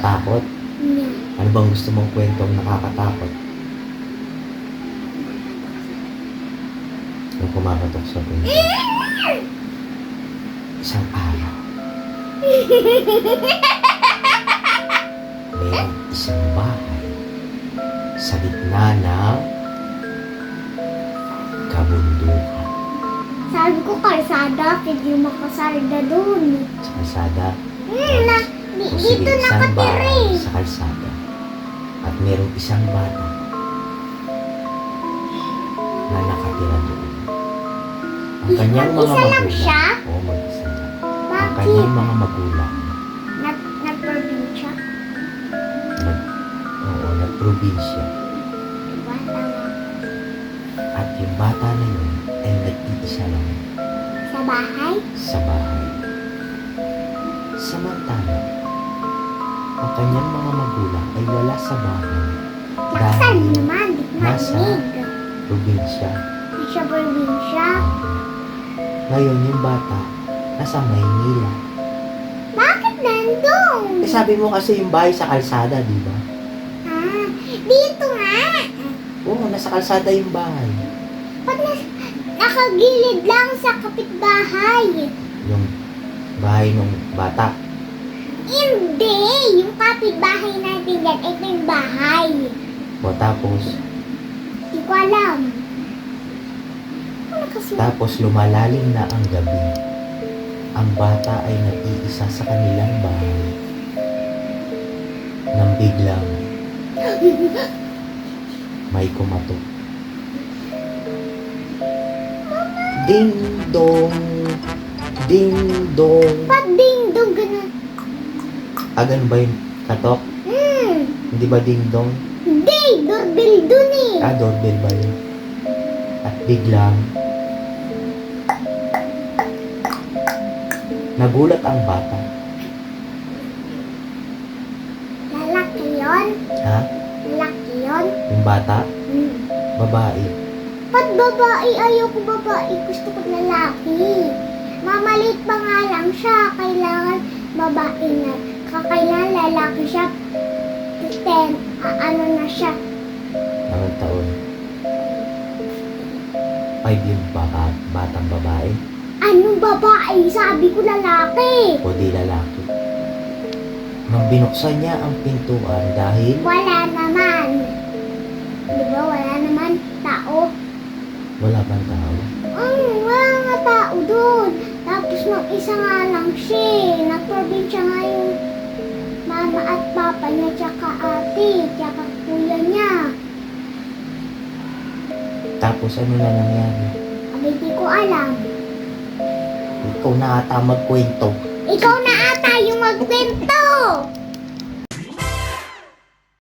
Nakakatakot? Yeah. Ano bang gusto mong kwentong nakakatakot? Yung kumakatok sa kwento. Isang araw, mayroong isang bahay sa gitna ng kabundukan. Sabi ko kalsada, pwede makasarda dun. Sa kalsada, o sige, Dito isang nakatira bahay eh. sa kalsada. At mayroong isang bata na nakatira doon. Ang kanyang mga Mag-isa lang magulang. siya? Oo, mag-isa lang. Ang Bakit? kanyang mga magulang. Nag-probinsya? Nagprobinsya. Diba? Tama. At yung bata na yun ay nag-iisa lang Sa bahay? sa bahay. Samantala, ang kanyang mga magulang ay wala sa bahay Laksan dahil naman, di nasa narinig. probinsya. Nasa probinsya. Ngayon, yung bata nasa Maynila. Bakit nandun? Eh, sabi mo kasi yung bahay sa kalsada, di ba? Ah, dito nga. Oo, nasa kalsada yung bahay. Pag nakagilid lang sa kapitbahay. Yung bahay ng bata. Hindi! Yung kapitbahay natin yan, ito yung bahay. O tapos, Hindi ko alam. Ano kasi? tapos lumalalim na ang gabi. Ang bata ay nag-iisa sa kanilang bahay. Nang biglang may kumatok. Ding dong, ding dong. Pag ding-dong ganun. Ganun ba yung katok? Hindi ba ding dong? Hindi! Doorbell dun eh. Doorbell ba yun? At biglang nagulat ang bata. Lalaki yun? Ha? Lalaki yun? Yung bata? Hmm. Babae. Ba't babae? Ayoko babae. Gusto ko lalaki. Mamalit pa nga lang siya. Kailangan babae na. Kakailangan lalaki siya. Then, ano na siya. Anong taon? 5 yung batang babae. Anong babae? Sabi ko lalaki. O di lalaki. Nang binuksan niya ang pintuan dahil Wala naman. Di ba wala naman tao? wala pang tao. Wala nga tao doon. Tapos nung isa nga lang siya. Nagprobinsya nga yung mama at papa niya, tsaka ate, tsaka kuya niya. Tapos ano na nangyari? Hindi ko alam. Ikaw na ata magkwento. Ikaw na ata yung magkwento!